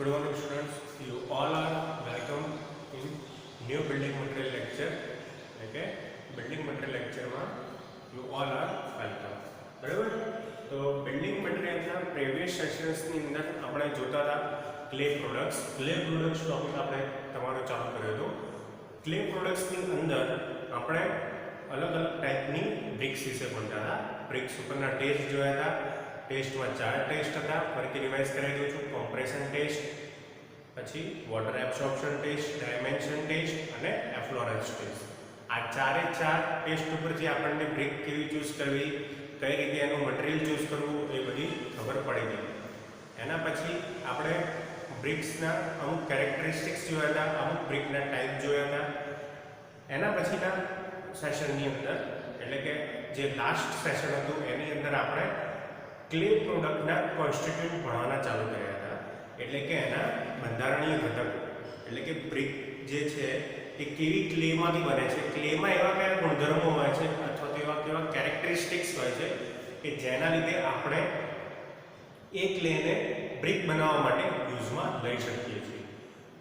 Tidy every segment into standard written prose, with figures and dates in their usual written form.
Good morning, students. You all are welcome in new building material lecture. Okay, building material lecture માં you all are welcome. બરાબર. તો building મટીરીયલના previous સેશન્સની અંદર આપણે જોતા હતા clay products. Clay products topic આપણે તમારો ચાલુ કર્યો હતો. ક્લે પ્રોડક્ટ્સની અંદર આપણે અલગ અલગ ટાઈપની બ્રિક્સ વિશે ભણતા હતા. બ્રિક્સ ઉપરના ટેસ્ટ જોયા હતા. ટેસ્ટમાં 4 ટેસ્ટ હતા. ફરીથી રિવાઇઝ કરાવી દઉં છું. કોમ્પ્રેશન ટેસ્ટ, પછી water absorption test, dimension test અને એફ્લોરન્સ ટેસ્ટ. આ ચારે ચાર ટેસ્ટ ઉપરથી આપણને બ્રિક કેવી ચૂઝ કરવી, કઈ રીતે એનું મટીરિયલ ચૂઝ કરવું એ બધી ખબર પડી ગઈ. એના પછી આપણે બ્રિક્સના અમુક કેરેક્ટરિસ્ટિક્સ જોયા હતા, અમુક બ્રિકના ટાઈપ જોયા હતા. એના પછીના સેશનની અંદર એટલે કે જે લાસ્ટ સેશન હતું એની અંદર આપણે ક્લે પ્રોડક્ટના કોન્સ્ટિટ્યુન્ટ ભણવાના ચાલુ કર્યા હતા. એટલે કે એના બંધારણીય ઘટકો એટલે કે બ્રિક જે છે એ કેવી ક્લેમાંથી બને છે, ક્લેમાં એવા કયા ગુણધર્મો હોય છે અથવા તો એવા કેવા કેરેક્ટરિસ્ટિક્સ હોય છે કે જેના લીધે આપણે એ ક્લેને બ્રિક બનાવવા માટે યુઝમાં લઈ શકીએ છીએ.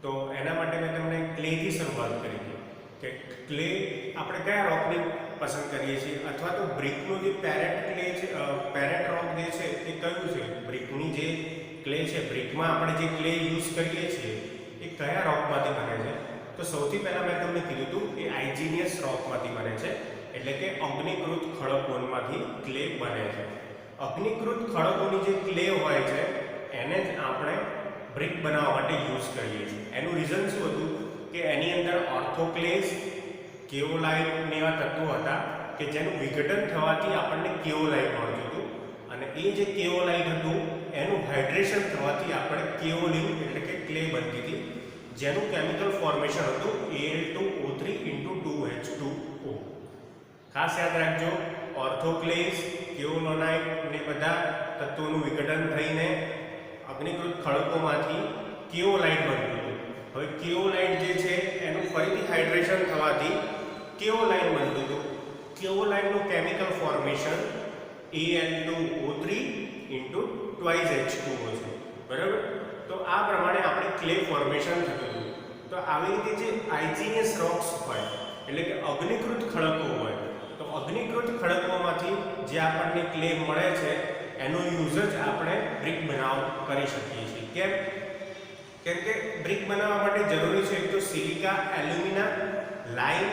તો એના માટે મેં તમને ક્લેથી શરૂઆત કરી હતી કે ક્લે આપણે કયા રોકની પસંદ કરીએ છીએ અથવા તો બ્રિકનું જે પેરેન્ટ ક્લે છે, પેરેન્ટ રોક જે છે એ કયું છે, બ્રિકની જે ક્લે છે, બ્રિકમાં આપણે જે ક્લે યુઝ કરીએ છીએ એ કયા રોકમાંથી બને છે. તો સૌથી પહેલાં મેં તમને કીધું હતું કે આઇજીનિયસ રોકમાંથી બને છે એટલે કે અગ્નિકૃત ખડકોમાંથી ક્લે બને છે. અગ્નિકૃત ખડકોની જે ક્લે હોય છે એને જ આપણે બ્રિક બનાવવા માટે યુઝ કરીએ છીએ. એનું રીઝન શું હતું કે એની અંદર ઓર્થોક્લેઝ, કેઓલાઇટ ને એવા તત્વો હતા કે જેનું વિઘટન થવાથી આપણને કેઓલાઇટ મળતું હતું અને એ જે કેઓલાઇટ હતું એનું હાઇડ્રેશન થવાથી આપણે કેઓલિન એટલે કે ક્લે બનતી હતી જેનું કેમિકલ ફોર્મેશન હતું Al2O3 × 2H2O. ખાસ યાદ રાખજો, ઓર્થોક્લેઝ, કેઓલોનાઇટ ને બધા તત્વોનું વિઘટન થઈને અગ્નિકૃત ખડકોમાંથી કેઓલાઇટ બનતું હતું. હવે કેઓલાઇટ જે છે એનું ફરીથી હાઇડ્રેશન થવાથી કેઓલાઇન બનતું હતું. કેઓલાઇનનું કેમિકલ ફોર્મેશન Al2O3 × 2H2O છે. બરાબર. તો આ પ્રમાણે આપણે ક્લે ફોર્મેશન થતું હતું. તો આવી રીતે જે આઇજીનિયસ રોક્સ હોય એટલે કે અગ્નિકૃત ખડકો હોય તો અગ્નિકૃત ખડકોમાંથી જે આપણને ક્લે મળે છે એનો યુઝ જ આપણે બ્રિક કરી શકીએ છીએ. કેમ કે બ્રિક બનાવવા માટે જરૂરી છે એક તો સિલિકા, એલ્યુમિના, લાઇમ,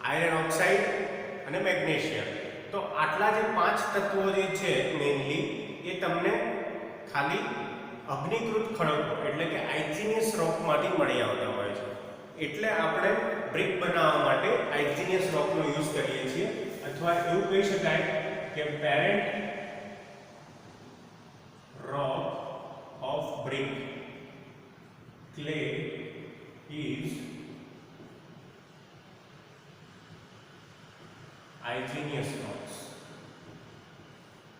આયર્ન ઓક્સાઇડ અને મેગ્નેશિયમ. તો આટલા જે 5 તત્વો જે છે મેઇનલી એ તમને ખાલી અગ્નિકૃત ખડકો એટલે કે આઇજીનિયસ રોકમાંથી મળી આવતા હોય છે. એટલે આપણે બ્રિક બનાવવા માટે આઇજીનિયસ રોકનો યુઝ કરીએ છીએ અથવા એવું કહી શકાય કે parent rock of brick clay is igneous rocks.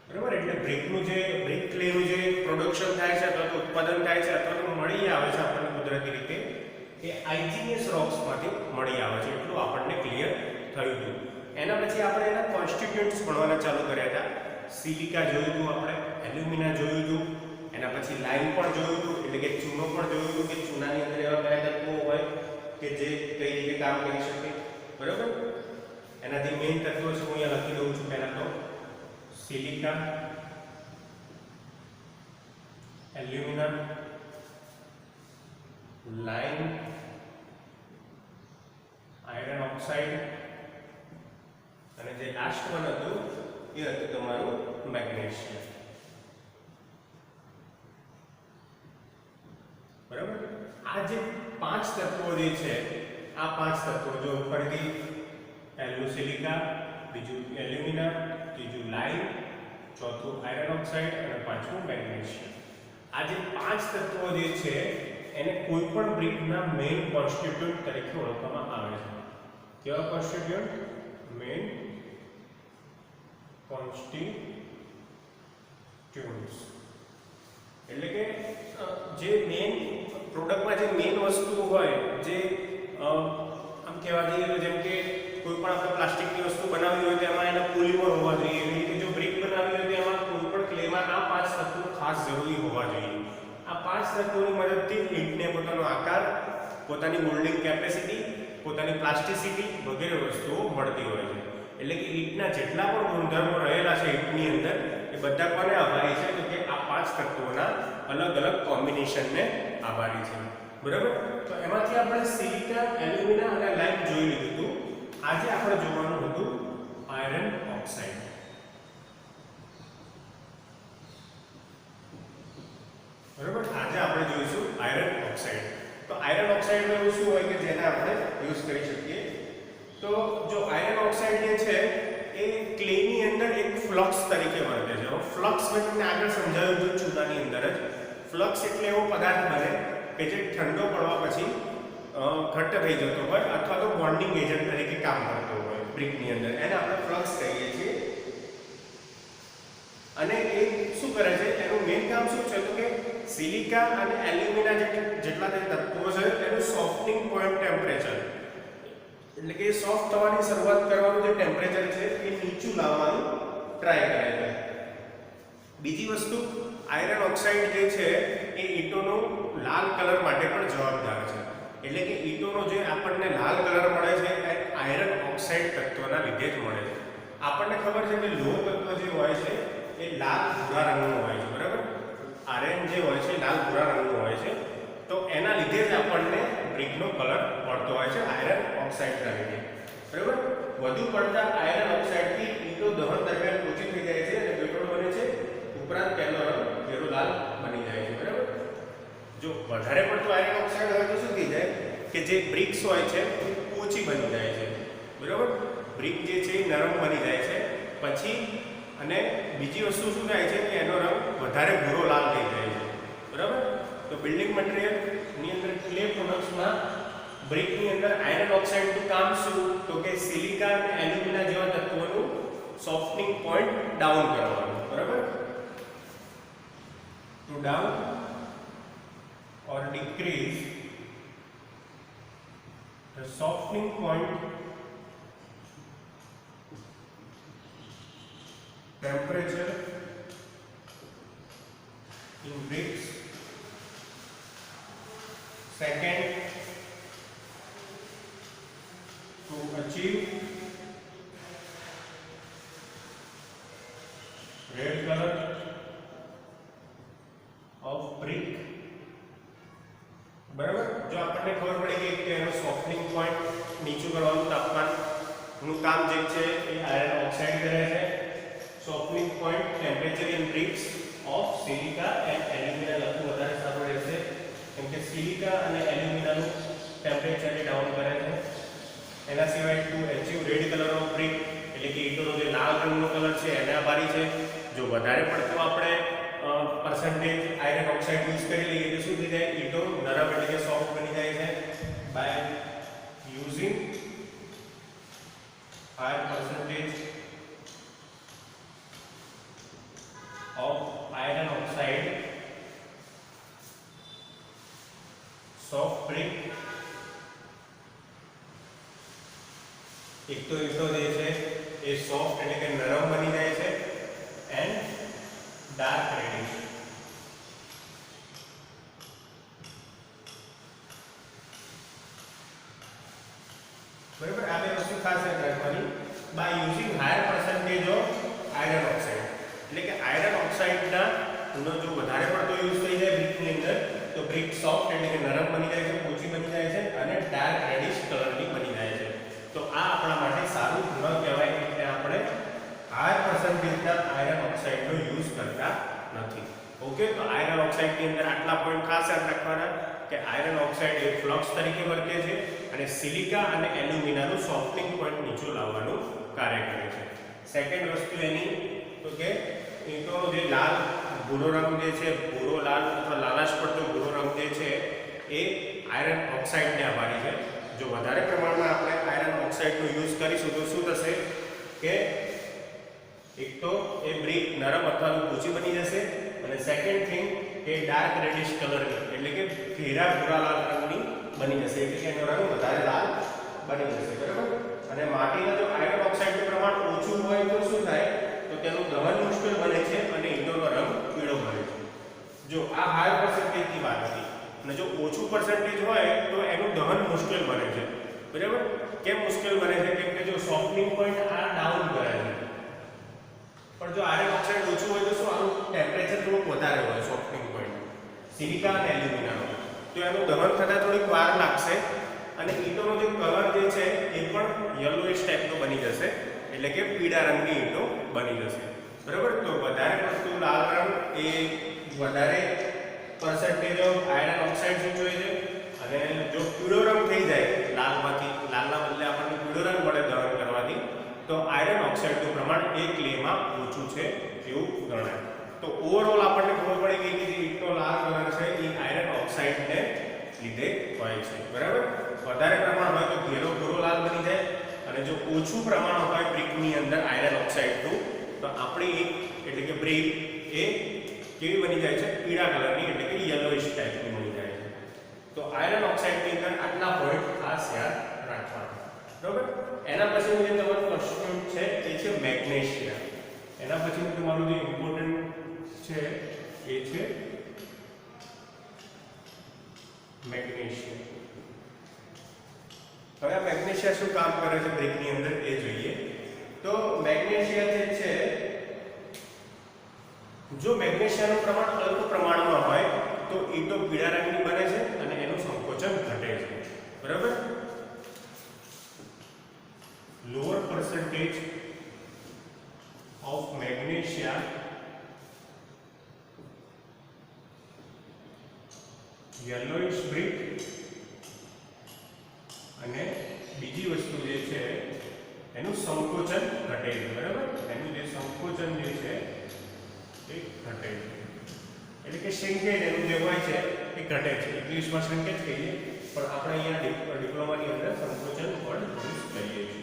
બરાબર. એટલે બ્રિકનું જે બ્રિક ક્લેનું જે પ્રોડક્શન થાય છે અથવા તો ઉત્પાદન થાય છે અથવા તો મળી આવે છે આપણને કુદરતી રીતે એ આઇજીનિયસ રોક્સમાંથી મળી આવે છે. એટલું આપણને ક્લિયર થયું હતું. એના પછી આપણે એના કોન્સ્ટિટ્યુઅન્ટ્સ ભણવાના ચાલુ કર્યા હતા. સિલિકા જોયું હતું આપણે, એલ્યુમિના જોયું હતું, એના પછી લાઇમ પણ જોયું હતું એટલે કે ચૂનો પણ જોયું હતું કે ચૂનાની અંદર એવા કયા તત્વો હોય કે જે કઈ રીતે કામ કરી શકે. બરાબર. એના જે મેઇન તત્વો છે હું અહીંયા લખી દઉં છું. પહેલા તો સિલિકા, એલ્યુમિના, લાઇમ, આયર્ન ઓક્સાઇડ અને જે લાસ્ટ વન હતું એ હતું તમારું મેગ્નેશિયમ. બરાબર. આ જે 5 તત્વો જે છે આ 5 તત્વો જો ફરીથી પહેલું સિલિકા, બીજું એલ્યુમિના, ત્રીજું લાઇમ, ચોથું આયર્ન ઓક્સાઇડ અને પાંચમું મેગ્નેશિયમ. આ જે 5 તત્વો જે છે એને કોઈ પણ બ્રિકના મેઇન કોન્સ્ટિટ્યુઅન્ટ તરીકે ઓળખવામાં આવે છે. કેવા કોન્સ્ટિટ્યુઅન્ટ? મેઇન કોન્સ્ટિટ્યુઅન્ટ્સ એટલે કે જે મેઇન પ્રોડક્ટમાં જે મેઇન વસ્તુ હોય જે આમ કહેવા જઈએ તો જેમ કે કોઈ પણ આપણે પ્લાસ્ટિકની વસ્તુ બનાવવી હોય તો એમાં એના પોલિમર હોવા જોઈએ. એવી રીતે જો બ્રિક બનાવવી હોય તો એમાં કોઈ પણ ક્લેમાં આ 5 તત્વો ખાસ જરૂરી હોવા જોઈએ. આ 5 તત્વોની મદદથી ઈંટને પોતાનો આકાર, પોતાની મોલ્ડિંગ કેપેસિટી, પોતાની પ્લાસ્ટિસિટી વગેરે વસ્તુઓ મળતી હોય છે. એટલે કે ઈંટના જેટલા પણ ગુણધર્મો રહેલા છે ઈંટની અંદર એ બધા કોને આભારી છે? તો કે આ 5 તત્વોના અલગ અલગ કોમ્બિનેશનને આભારી છે. બરાબર? તો એમાંથી આપણે સિલિકા, એલ્યુમિના અને લાઇમ જોઈ લીધું હતું. આજે આપણે જોવાનું હતું આયરન ઓક્સાઇડ. બરાબર? આજે આપણે જોઈશું આયરન ઓક્સાઇડ. તો આયરન ઓક્સાઇડ એવું શું હોય કે જેને આપણે યુઝ કરી શકીએ? તો જો આયરન ઓક્સાઇડ જે છે એ ક્લેની અંદર એક ફ્લક્સ તરીકે વર્તે છે. ફ્લક્સ મેં તમને આગળ સમજાવ્યું હતું ચૂનાની અંદર જ. ફ્લક્સ એટલે એવો પદાર્થ બને કે જે ઠંડો પડવા પછી ઘટ્ટ થઈ જતો હોય અથવા તો બોન્ડિંગ એજન્ટ તરીકે કામ કરતો હોય બ્રિકની અંદર. એને આપણે ફ્લક્સ કહીએ છીએ. અને એ શું કરે છે? એનું મેઇન કામ શું છે? તો કે સિલિકા અને એલ્યુમિના જેટલા તત્વો છે એનું સોફ્ટનિંગ પોઈન્ટ ટેમ્પરેચર, એટલે કે સોફ્ટ થવાની શરૂઆત કરવાનું જે ટેમ્પરેચર છે એ નીચું લાવવાનું ટ્રાય કરે છે. બીજી વસ્તુ, આયરન ઓક્સાઇડ જે છે એ ઈંટોનો લાલ કલર માટે પણ જવાબદાર છે. એટલે કે ઈંટોનો જે આપણને લાલ કલર મળે છે એ આયરન ઓક્સાઇડ તત્વના લીધે જ મળે છે. આપણને ખબર છે કે લોહ તત્વ જે હોય છે એ લાલ ભૂરા રંગનું હોય છે. બરાબર? આયરન જે હોય છે લાલ ભૂરા રંગનું હોય છે. તો એના લીધે જ આપણને બ્રિકનો કલર મળતો હોય છે આયરન ઓક્સાઇડના લીધે. બરાબર? વધુ પડતા આયરન ઓક્સાઇડથી ઈંટો દહન દરમિયાન ઓછી થઈ જાય છે અને પેટ્રોલ બને છે. ઉપરાંત તેનો રંગ ઘેરો લાલ બની જાય છે. બરાબર? જો વધારે પડતું આયરન ઓક્સાઇડ હોય તો શું થઈ જાય કે જે બ્રિક્સ હોય છે ઓછી બની જાય છે. બરાબર? બ્રિક જે છે એ નરમ બની જાય છે પછી. અને બીજી વસ્તુ શું થાય છે કે એનો રંગ વધારે ભૂરો લાલ થઈ જાય છે. બરાબર? તો બિલ્ડિંગ મટીરિયલની અંદર ક્લે પ્રોડક્ટ્સમાં બ્રિકની અંદર આયરન ઓક્સાઇડનું કામ શું? તો કે સિલિકા અને એલ્યુમિના જેવા તત્વોનું સોફ્ટનિંગ પોઈન્ટ ડાઉન કરવાનું. બરાબર? To down or decrease the softening point temperature in bricks. Second, to achieve red color of brick. બરાબર? જો આપણને ખબર પડે કે એનો સોફ્ટનિંગ પોઈન્ટ નીચું કરવાનું તાપમાનનું કામ જે છે એ આયરન ઓક્સાઇડ કરે છે. Softening point temperature in bricks of silica and alumina લખવું વધારે સારું રહેશે કેમ કે સિલિકા અને એલ્યુમિનાનું ટેમ્પરેચર ડાઉન કરે છે. એના સિવાય to achieve red colour of brick, એટલે કે ઈંટોનો જે લાલ રંગનો કલર છે એને આભારી છે. જો વધારે પડતું આપણે પરસેન્ટેજ આયરન ઓક્સાઇડ યુઝ કરી લઈએ તો શું થઈ જાય? ઈંટો નરમ એટલે કે સોફ્ટ બની જાય છે. By using higher percentage of iron oxide, soft brick. એક તો ઈંટો જે છે એ સોફ્ટ એટલે કે નરમ બની જાય છે એન્ડ ડાર્ક રેડિશ. બરાબર? આ બે વસ્તુ ખાસ યાદ રાખવાની. By using higher percentage of iron oxide, એટલે કે આયરન ઓક્સાઇડના નો જો વધારે પડતો યુઝ થઈ જાય બ્રિકની અંદર તો બ્રિક સોફ્ટ એટલે કે નરમ બની જાય છે, ઓછી બની જાય છે અને ડાર્ક રેડિશ કલરની બની જાય છે. તો આ આપણા માટે સારું ન કહેવાય એટલે આપણે હાયર પરસેન્ટેજના આયરન ઓક્સાઇડનો યુઝ કરતા નથી. ઓકે? તો આયરન ઓક્સાઇડની અંદર આટલા પોઈન્ટ ખાસ યાદ રાખવાના કે આયરન ઓક્સાઇડ એ ફ્લક્સ તરીકે વર્તે છે અને સિલિકા અને એલ્યુમિનાનું સોફ્ટનિંગ પોઈન્ટ નીચું લાવવાનું કાર્ય કરે છે. સેકન્ડ વસ્તુ એની તો કે ઈંટોનો જે લાલ ભૂરો રંગ જે છે, ભૂરો લાલ અથવા લાલાશ પડતો ભૂરો રંગ જે છે એ આયરન ઓક્સાઇડને આભારી છે. જો વધારે પ્રમાણમાં આપણે આયરન ઓક્સાઇડનો યુઝ કરીશું તો શું થશે કે એક તો એ બ્રિક નરમ અથવા તો ઊંચી બની જશે અને સેકન્ડ થિંગ એ ડાર્ક રેડિશ કલરની એટલે કે ઘેરા ભૂરા લાલ રંગની બની જશે, એટલે કે એનો રંગ વધારે લાલ બની જશે. બરાબર? અને માટીમાં જો આયરન ઓક્સાઇડનું પ્રમાણ ઓછું હોય તો શું થાય? તો તેનું દહન મુશ્કેલ બને છે અને ઈંટોનો રંગ પીળો બને છે. જો આ હાઈ પર્સન્ટેજ અને જો ઓછું પર્સન્ટેજ હોય તો એનું દહન મુશ્કેલ બને છે, બરાબર. કેમ મુશ્કેલ બને છે? કેમ કે જો સોફ્ટનિંગ પોઈન્ટ આ ડાઉન કરે છે, પણ જો આયર્ન ઓક્સાઇડ ઓછું હોય તો શું આનું ટેમ્પરેચર થોડુંક વધારે હોય સોફ્ટનિંગ પોઈન્ટ સિલિકા અને એલ્યુમિનાનો, તો એનું દહન થતાં થોડીક વાર લાગશે અને ઈંટોનો જે કલર જે છે એ પણ યલોઇશ ટાઈપનો બની જશે, એટલે કે પીળા રંગની ઈંટો બની જશે, બરાબર. તો વધારે પડતું લાલ રંગ એ વધારે પર્સન્ટેજ ઓફ આયર્ન ઓક્સાઇડ સૂચવે છે, અને જો પીળો રંગ થઈ જાય લાલમાંથી, લાલના બદલે આપણને પીળો રંગ મળે દહન કરવાથી, તો આયર્ન ઓક્સાઇડનું પ્રમાણ એ ક્લેમાં ઓછું છે એવું ગણાય. તો ઓવરઓલ આપણને ખબર પડી ગઈ કે જે ઈંટનો લાલ કલર છે એ આયર્ન ઓક્સાઇડને લીધે હોય છે, બરાબર. વધારે પ્રમાણ હોય તો ઘેરો ભૂરો લાલ બની જાય, અને જો ઓછું પ્રમાણ હોય બ્રિકની અંદર આયર્ન ઓક્સાઇડનું, તો આપણી ઈંટ એટલે કે બ્રિક એ કેવી બની જાય છે? પીળા કલરની, એટલે કે યલોઇશ ટાઈપની બની જાય છે. તો આયર્ન ઓક્સાઇડની અંદર આટલા પોઈન્ટ ખાસ યાદ રાખવાના, બરાબર. એના પછીનું જે તમારું ક્વેશ્ચન છે એ છે મેગ્નેશિયા. એના પછીનું તમારું જે ઇમ્પોર્ટન્ટ છે એ છે મેગ્નેશિયા. હવે આ મેગ્નેશિયા શું કામ કરે છે બ્રિકની અંદર એ જોઈએ. તો મેગ્નેશિયા જે છે, જો મેગ્નેશિયાનું પ્રમાણ અલ્પ પ્રમાણમાં હોય તો ઈંટો પીળા રંગની બને છે અને એનું સંકોચન ઘટે છે, બરાબર. Lower percentage of magnesia yellowish brick, અને બીજી વસ્તુ જે છે એનું સંકોચન ઘટે છે, બરાબર. એનું જે સંકોચન જે છે એ ઘટે છે, એટલે કે શ્રિંકેજ એનું જે હોય છે એ ઘટે છે. ઇંગ્લિશમાં શ્રિંકેજ કહીએ, પણ આપણે અહીંયા ડિપ્લોમાની અંદર સંકોચન વર્ડ યુઝ કરીએ છીએ.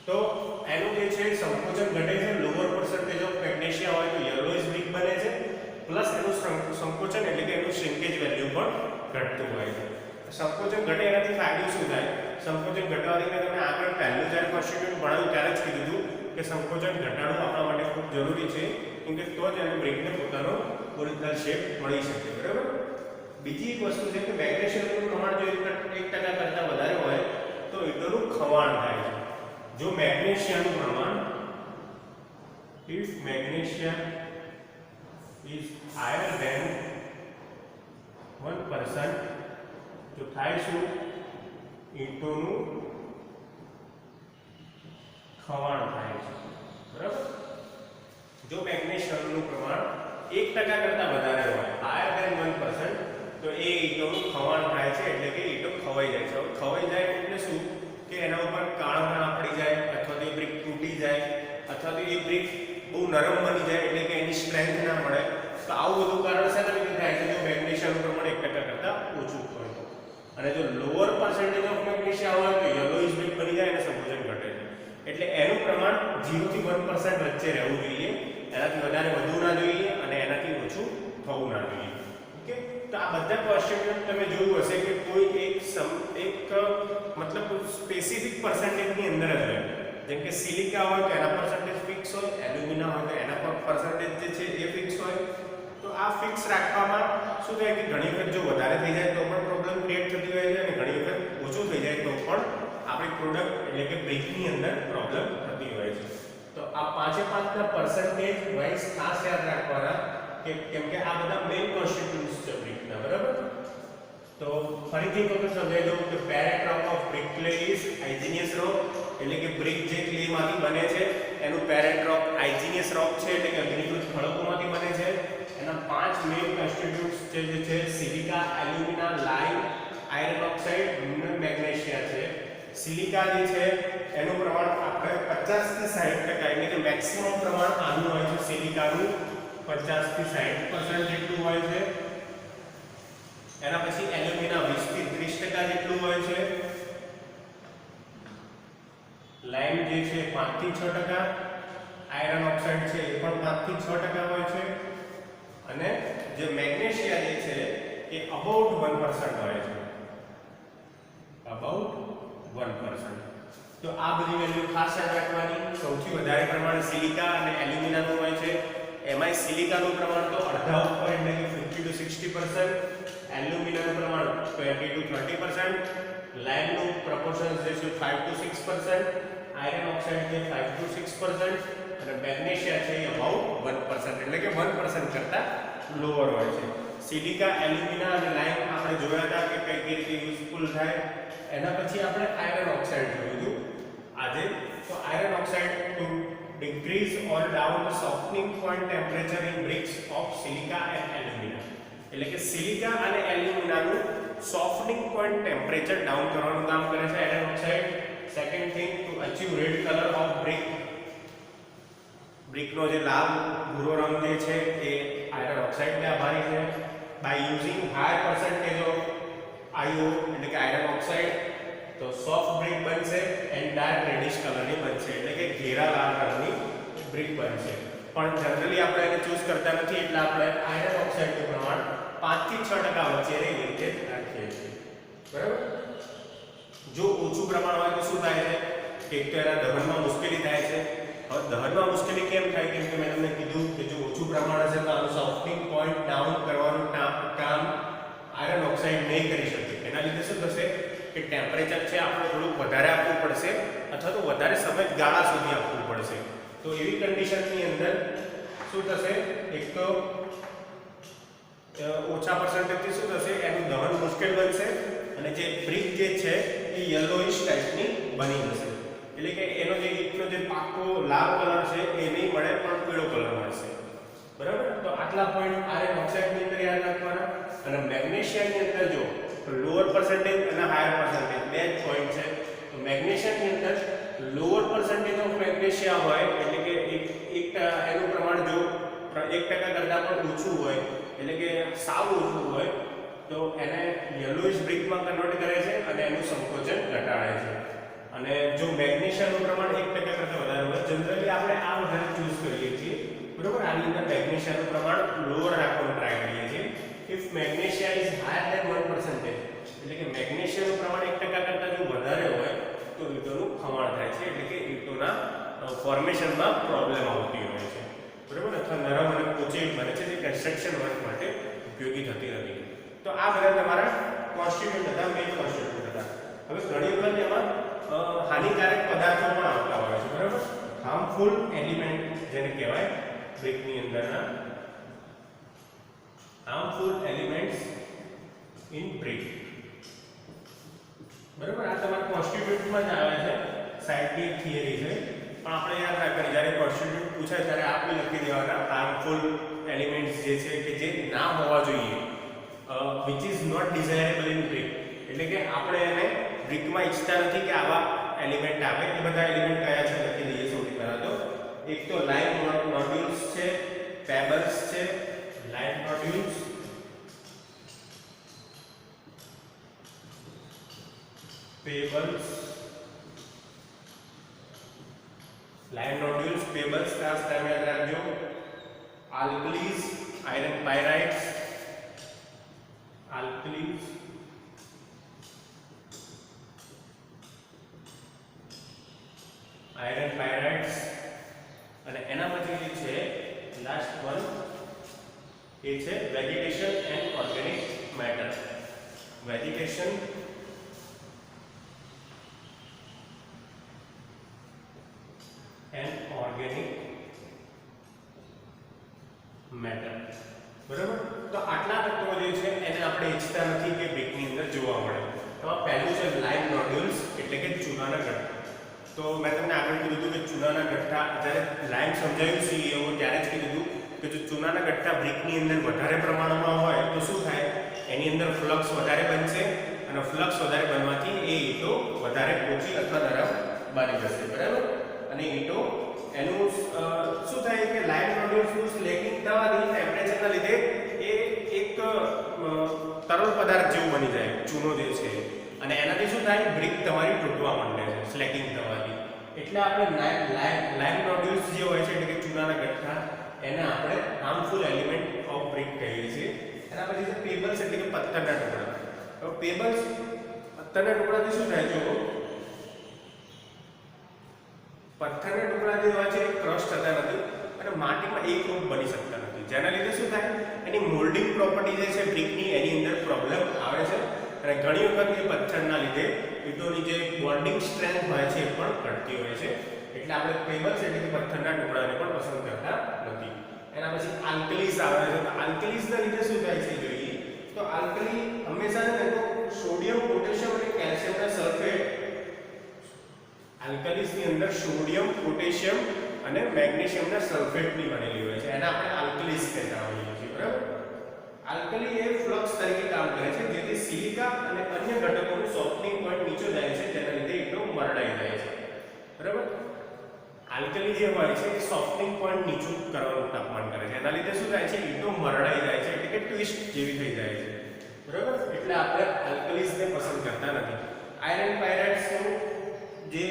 તો એનું જે છે સંકોચન ઘટે છે. લોઅર પર્સન્ટેજ ઓફ મેગ્નેશિયા હોય તો યલોઇશ બ્રિક બને છે, પ્લસ એનું સંકોચન એટલે કે એનું શ્રિંકેજ વેલ્યુ પણ ઘટતું હોય છે. સંકોચન ઘટે એનાથી ફાયદો શું થાય? સંકોચન ઘટાડવાથી મેં તમને આગળ પહેલું જ્યારે કોન્સ્ટિટ્યુન્ટ ભણાવ્યું ત્યારે જ કીધું હતું કે સંકોચન ઘટાડવું આપણા માટે ખૂબ જરૂરી છે, કેમ કે તો જ એને બ્રિકને પોતાનો ઓરિજિનલ શેપ મળી શકે, બરાબર. બીજી એક વસ્તુ છે કે મેગ્નેશિયમનું પ્રમાણ જો 1% કરતાં વધારે હોય તો ઈંટોનું ખવાણ થાય છે. જો મેગ્નેશિયાનું પ્રમાણ, if magnesia is higher than 1%, તો થાય શું? ઈંટોનું ખવાણ થાય છે, બરાબર. જો મેગ્નેશિયમનું પ્રમાણ 1% કરતાં વધારે હોય, higher than 1%, તો એ ઈંટોનું ખવાણ થાય છે, એટલે કે ઈંટો ખવાઈ જાય છે. ખવાઈ જાય એટલે શું? કે એના ઉપર કાળા પડી જાય, અથવા તો એ બ્રિક તૂટી જાય, અથવા તો એ બ્રિક બહુ નરમ બની જાય, એટલે કે એની સ્ટ્રેન્થ ના મળે. તો આવું બધું કારણ શેના લીધે થાય છે? જો મેગ્નેશિયમનું પ્રમાણ 1% કરતાં ઓછું હોય તો. અને જો લોઅર પર્સન્ટેજ ઓફ મેગ્નેશિયા હોય તો યલોઇશ બ્રિક બની જાય અને સંકોચન ઘટે છે. એટલે એનું પ્રમાણ 0 થી 1% વચ્ચે રહેવું જોઈએ, એનાથી વધારે વધવું ના જોઈએ અને એનાથી ઓછું થવું ના જોઈએ. ઓકે. તો આ બધા ક્વેશ્ચન તમે જોયું હશે કે કોઈ એક મતલબ સ્પેસિફિક પર્સન્ટેજની અંદર જ રહે. જેમ કે સિલિકા હોય તો એના પર્સન્ટેજ ફિક્સ હોય, એલ્યુમિના હોય તો એના પર પર્સન્ટેજ જે છે એ ફિક્સ હોય. તો આ ફિક્સ રાખવામાં શું થાય કે ઘણી વખત જો વધારે થઈ જાય તો પણ પ્રોબ્લેમ ક્રિએટ થતી હોય છે, અને ઘણી વખત ઓછું થઈ જાય તો પણ આપણી પ્રોડક્ટ એટલે કે બ્રિકની અંદર પ્રોબ્લેમ થતી હોય છે. તો આ 5 પર્સન્ટેજ વાઇઝ ખાસ યાદ રાખવાના, કેમ કે આ બધા મેઇન કોન્સ્ટિટ્યુઅન્ટ્સ છે બ્રિકના, બરાબર. તો ફરીથી વખત સમજાવી દઉં કે parent rock of brick clay is igneous rock, એટલે કે બ્રિક જે ક્લેમાંથી બને છે એનું પેરેન્ટ રોક આઇજિનિયસ રોક છે, એટલે કે અગ્નિકૃત ખડકોમાંથી બને છે. એના 5 મેઇન કોન્સ્ટિટ્યુઅન્ટ્સ જે છે સિલિકા, એલ્યુમિના, લાઇમ, આયર્ન ઓક્સાઇડ અને મેગ્નેશિયા છે. સિલિકા જે છે એનું પ્રમાણ આપણે 50 થી 60%, એટલે કે મેક્સિમમ પ્રમાણ આનું હોય છે સિલિકાનું 50 થી 60% જેટલું હોય છે. એના પછી એલ્યુમિના 20 થી 30% જેટલું હોય છે. લાઇમ જે છે 5 થી 6%, આયર્ન ઓક્સાઇડ છે એ પણ 5 થી 6% હોય છે. અને જે મેગ્નેશિયા જે છે એ અબાઉટ 1% હોય છે, અબાઉટ 1%. તો આ બધી વેલ્યુ ખાસ યાદ રાખવાની. સૌથી વધારે પ્રમાણ સિલિકા અને એલ્યુમિનાનું હોય છે. એમાંય સિલિકાનું પ્રમાણ તો અડધા ઉપર, એટલે કે 50 to 60%. એલ્યુમિનિયમનું પ્રમાણ 20 to 30%, લાઇમનું proportion છે 5 to 6%, આયર્ન ઓક્સાઇડ છે 5 to 6% અને મેગ્નેશિયા છે અબાઉટ 1%, એટલે કે 1% કરતા લોઅર હોય છે. સિલિકા, એલ્યુમિના અને લાઇમ આપણે જોયા હતા કે કઈ રીતે યુઝફુલ થાય. એના પછી આપણે આયર્ન ઓક્સાઇડ જોયું હતું આજે. તો iron oxide to decrease or down the softening point temperature in bricks of silica and alumina, એટલે કે સિલિકા અને એલ્યુમિનાનું સોફ્ટનિંગ પોઈન્ટ ટેમ્પરેચર ડાઉન કરવાનું કામ કરે છે iron oxide. Second thing, to achieve red colour of બ્રિકનો જે લાલ ભૂરો રંગ જે છે એ આયર્ન ઓક્સાઇડને આભારી છે. By using higher percentage of IO એટલે કે આયર્ન ઓક્સાઇડ તો સોફ્ટ બ્રિક બનશે એન્ડ ડાર્ક રેડિશ કલરની બનશે, એટલે કે ઘેરા લાલ રંગની બ્રિક બનશે. પણ જનરલી આપણે એને ચૂઝ કરતા નથી એટલે આપણે આયર્ન ઓક્સાઇડનું પ્રમાણ 5 થી 6% વચ્ચે એ રીતે રાખીએ છીએ. બરાબર. જો ઓછું પ્રમાણ હોય તો શું થાય છે કે એક તો એના દહનમાં મુશ્કેલી થાય છે. હવે દહનમાં મુશ્કેલી કેમ થાય? કેમ કે મેં તમને કીધું કે જો ઓછું પ્રમાણ હશે તો આનું સોફ્ટનિંગ પોઈન્ટ ડાઉન કરવાનું કામ આયર્ન ઓક્સાઇડ નહીં કરી શકે. એના લીધે શું થશે કે ટેમ્પરેચર છે આપણે થોડુંક વધારે આપવું પડશે અથવા તો વધારે સમયગાળા સુધી આપવું પડશે. તો એવી કન્ડિશનની અંદર શું થશે, એક તો ઓછા પર્સન્ટેજથી શું થશે એનું દહન મુશ્કેલ બનશે અને જે બ્રિક જે છે એ યલોઇશ ટાઈપની બની જશે. એટલે કે એનો જે ઈંટનો જે પાકો લાલ કલર છે એ નહીં મળે પણ પીળો કલર મળશે. બરાબર. તો આટલા પોઈન્ટ આયર્ન ઓક્સાઇડની અંદર યાદ રાખવાના. અને મેગ્નેશિયાની અંદર જો લોઅર પર્સન્ટેજ અને હાયર પર્સન્ટેજ બે જ પોઈન્ટ છે. તો મેગ્નેશિયાની અંદર લોઅર પર્સન્ટેજ ઓફ મેગ્નેશિયા હોય એટલે કે એનું પ્રમાણ જો 1% કરતાં પણ ઓછું હોય એટલે કે સાવ ઓછું હોય તો એને યલોઇશ બ્રિકમાં કન્વર્ટ કરે છે અને એનું સંકોચન ઘટાડે છે. અને જો મેગ્નેશિયાનું પ્રમાણ 1% કરતાં વધારે હોય, જનરલી આપણે આ વધારે ચૂઝ કરીએ છીએ. બરોબર. આની અંદર મેગ્નેશિયાનું પ્રમાણ લોઅર રાખવાનું ટ્રાય કરીએ છીએ. If magnesia is higher than 1%, એટલે કે મેગ્નેશિયાનું પ્રમાણ 1% કરતાં જો વધારે હોય તો ઈંટોનું ખમણ થાય છે, એટલે કે ઈંટોના ફોર્મેશનમાં પ્રોબ્લેમ આવતી હોય છે. બરાબર. અથવા નરમ અને પોચી બને છે જે કન્સ્ટ્રક્શન વર્ક માટે ઉપયોગી થતી નથી. તો આ બધા તમારા કોન્સ્ટિટ્યુન્ટ હતા, મેઇન કોન્સ્ટિટ્યુન્ટ હતા. હવે ઘણી વખત એમાં હાનિકારક પદાર્થો પણ આવતા હોય છે. બરાબર. હાર્મફુલ એલિમેન્ટ જેને કહેવાય બ્રિકની અંદરના harmful elements in brick. બરાબર. આ તમારા કોન્સ્ટિટ્યુન્ટમાં જ આવે છે, સાયન્ટિફિક થિયરી છે. પણ આપણે યાદ રાખવાની જ્યારે કોન્સ્ટિટ્યુન્ટ પૂછાય ત્યારે આપણે લખી દેવાના હાર્મફુલ એલિમેન્ટ્સ જે છે કે જે ના હોવા જોઈએ, which is not desirable in brick, એટલે કે આપણે એને બ્રિકમાં ઈચ્છતા નથી કે આવા એલિમેન્ટ આવે. એ બધા એલિમેન્ટ કયા છે લખી દઈએ સૌથી પહેલા તો. એક તો લાઇમ નોડ્યુલ્સ છે, પેબલ્સ છે, લાઇમ નોડ્યુલ્સ, પેબલ્સ, લાઇમ નોડ્યુલ્સ, પેબલ્સ ખાસ ટાઈમ યાદ રાખજો. આલ્કલીઝ, આયરન પાયરાઇટ્સ, આલ્કલીઝ, આયરન પાયરાઇટ્સ અને એના પછી જે છે લાસ્ટ વન એ છે vegetation and organic matter. Vegetation and organic matter. બરાબર. તો આટલા તત્વો જે છે એને આપણે ઈચ્છતા નથી કે બ્રિકની અંદર જોવા મળે. તો પહેલું છે લાઇમ નોડ્યુલ્સ એટલે કે ચૂનાના ગઠ્ઠા. તો મેં તમને આગળ કીધું હતું કે ચૂનાના ગઠ્ઠા, જ્યારે લાઇમ સમજાયું સીઈઓ ત્યારે જ કીધું હતું કે જો ચૂનાના ગઠ્ઠા બ્રિકની અંદર વધારે પ્રમાણમાં હોય તો શું થાય, એની અંદર ફ્લક્સ વધારે બનશે અને ફ્લક્સ વધારે બનવાથી એ ઈંટો વધારે પોચી અથવા નરમ બની જશે. બરાબર. અને ઈંટો એનું શું થાય કે લાઇમ નોડ્યુલ્સનું સ્લેકિંગ થવાથી ટેમ્પરેચરના લીધે એ એક તરલ પદાર્થ જેવું બની જાય ચૂનો જે છે, અને એનાથી શું થાય બ્રિક તમારી તૂટવા માંડે છે સ્લેકિંગ થવાથી. એટલે આપણે લાઇમ નોડ્યુલ્સ જે હોય છે એટલે કે ચૂનાના ગઠ્ઠા એને આપણે હાર્મફુલ એલિમેન્ટ ઓફ બ્રિક કહીએ છીએ. એના પછી છે પેબલ્સ એટલે કે પથ્થરના ટુકડા. હવે પેબલ્સ પથ્થરના ટુકડાથી શું થાય, જો પથ્થરના ટુકડા જે હોય છે એ ક્રશ થતા નથી અને માટીમાં એકરૂપ બની શકતા નથી, જેના લીધે શું થાય એની મોલ્ડિંગ પ્રોપર્ટી જે છે બ્રિકની એની અંદર પ્રોબ્લેમ આવે છે અને ઘણી વખત એ પથ્થરના લીધે ઈંટોની જે બોન્ડિંગ સ્ટ્રેન્થ હોય છે એ પણ ઘટતી હોય છે, એટલે આપણે પેબલ્સ એટલે કે પથ્થરના ટુકડાને પણ પસંદ કરતા નથી. એના પછી આલ્કલીઝ આવે છે. તો આલ્કલીઝના લીધે શું થાય છે જોઈએ તો આલ્કલી હંમેશા છે ને તો સોડિયમ, પોટેશિયમ અને કેલ્શિયમના સલ્ફેટ, આલ્કલીઝની અંદર સોડિયમ, પોટેશિયમ અને મેગ્નેશિયમના સલ્ફેટની બનેલી હોય છે, એને આપણે આલ્કલીઝ કહેતા હોઈએ છીએ. બરાબર. આલ્કલી એ ફ્લક્સ તરીકે કામ કરે છે, જેથી સિલિકા અને અન્ય ઘટકોનું સોફ્ટનિંગ પોઈન્ટ નીચે જાય છે, જેના લીધે ઈંટો મરડાઈ જાય છે. બરાબર. આલ્કલી જે હોય છે એ સોફ્ટનિંગ પોઈન્ટ નીચું કરવાનું તાપમાન કરે છે, એના લીધે શું થાય છે ઈંટો મરડાઈ જાય છે, એટલે કે ટ્વિસ્ટ જેવી થઈ જાય છે. બરાબર. એટલે આપણે આલ્કલીઝને પસંદ કરતા નથી. આયરન પાયરાઇટ્સનું જે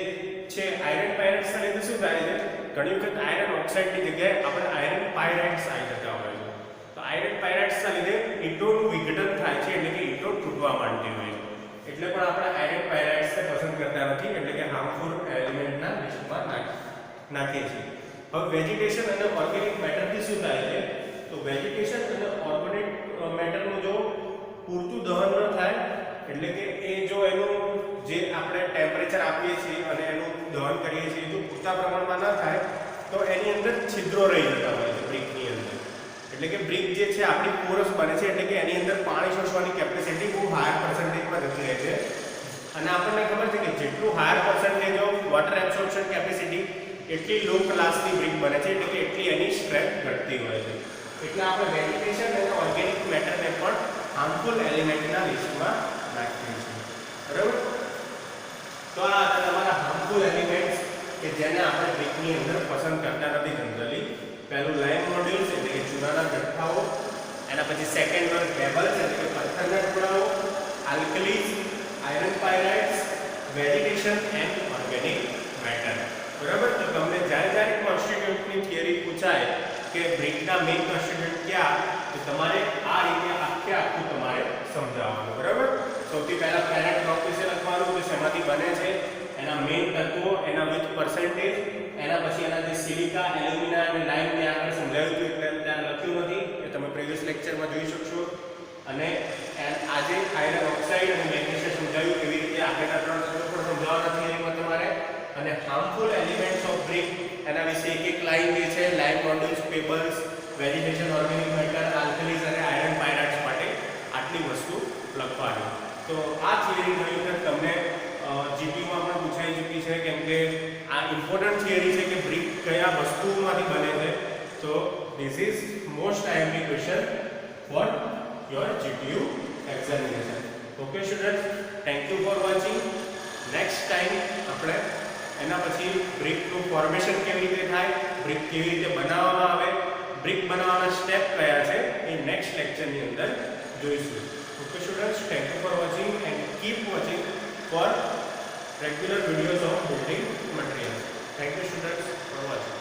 છે, આયરન પાયરાઇટ્સના લીધે શું થાય છે ઘણી વખત આયરન ઓક્સાઇડની જગ્યાએ આપણે આયરન પાયરાઇટ્સ આવી જતા હોય છે. તો આયરન પાયરાઇટ્સના લીધે ઈંટોનું વિઘટન થાય છે, એટલે કે ઈંટો તૂટવા માંડતી હોય છે, એટલે પણ આપણે આયરન પાયરાઇટ્સને પસંદ કરતા નથી, એટલે કે હાર્મફુલ એલિમેન્ટના લિસ્ટમાં નાખીએ છીએ. હવે વેજીટેશન અને ઓર્ગેનિક મેટરથી શું થાય છે તો વેજીટેશન અને ઓર્ગેનિક મેટરનું જો પૂરતું દહન ન થાય, એટલે કે એ જો એનું જે આપણે ટેમ્પરેચર આપીએ છીએ અને એનું દહન કરીએ છીએ જો પૂરતા પ્રમાણમાં ન થાય તો એની અંદર છિદ્રો રહી જતા હોય છે બ્રિકની અંદર, એટલે કે બ્રિક જે છે આપણી પોરસ બને છે, એટલે કે એની અંદર પાણી શોષવાની કેપેસિટી બહુ હાયર પર્સન્ટેજમાં જતી રહે છે. અને આપણને ખબર છે કે જેટલું higher percentage of water absorption capacity એટલી લો ક્લાસની બ્રિક બને છે, એટલે કે એટલી એની સ્ટ્રેન્થ ઘટતી હોય છે. એટલે આપણે વેજીટેશન અને ઓર્ગેનિક મેટરને પણ હાર્મફુલ એલિમેન્ટના લિસ્ટમાં નાખીએ છીએ. બરાબર. તો આ હતા તમારા હાર્મફુલ એલિમેન્ટ્સ કે જેને આપણે બ્રિકની અંદર પસંદ કરતા નથી જનરલી. પહેલું લાઇમ મોડ્યુલ્સ એટલે કે ચૂનાના જથ્થાઓ, એના પછી સેકન્ડ વન પેબલ્સ એટલે કે પથ્થરના ટુકડાઓ, alkalis, iron pyrites, vegetation and organic matter. બરાબર. તો તમને જ્યારે કોન્સ્ટિટ્યુયન્ટની થિયરી પૂછાય કે બ્રિકના મેઇન કોન્સ્ટિટ્યુયન્ટ ક્યાં, તો તમારે આ રીતે આખું તમારે સમજાવવાનું. બરાબર. સૌથી પહેલા પેરેન્ટ રોક વિશે લખવાનું કે શેમાંથી બને છે, એના મેઇન તત્વો, એના વિથ પર્સન્ટેજ, એના પછી એના જે સિલિકા, એલ્યુમિના અને લાઇમ ને આગળ સમજાવ્યું હતું એટલે ત્યાં લખ્યું નથી, એ તમે પ્રીવિયસ લેક્ચરમાં જોઈ શકશો. અને આજે આયરન ઓક્સાઇડ અને મેગ્નેશિયમ સમજાવ્યું, કેવી રીતે આગળના 3 તત્વો પણ સમજાવવાના થિયરીમાં તમારે. અને હાર્મફુલ એલિમેન્ટ્સ ઓફ બ્રિક એના વિશે એક લાઇન જે છે lime modules, pebbles, vegetation, organic matter, alkalis અને આયરન પાયરાઇટ્સ માટે આટલી વસ્તુ લખવાની. તો આ થિયરી ઘણી વખત તમને જીપીયુમાં પણ પૂછાઈ ચૂકી છે, કેમ કે આ ઇમ્પોર્ટન્ટ થિયરી છે કે બ્રિક કયા વસ્તુઓમાંથી બને છે. તો this is most IMP question for your GPU examination. Okay students, thank you for watching. Next time આપણે એના પછી બ્રિકનું ફોર્મેશન કેવી રીતે થાય, બ્રિક કેવી રીતે બનાવવામાં આવે, બ્રિક બનાવવાના સ્ટેપ કયા છે એ નેક્સ્ટ લેક્ચરની અંદર જોઈશું. Okay students, thank you for watching and keep watching for regular videos of building materials. Thank you students for watching.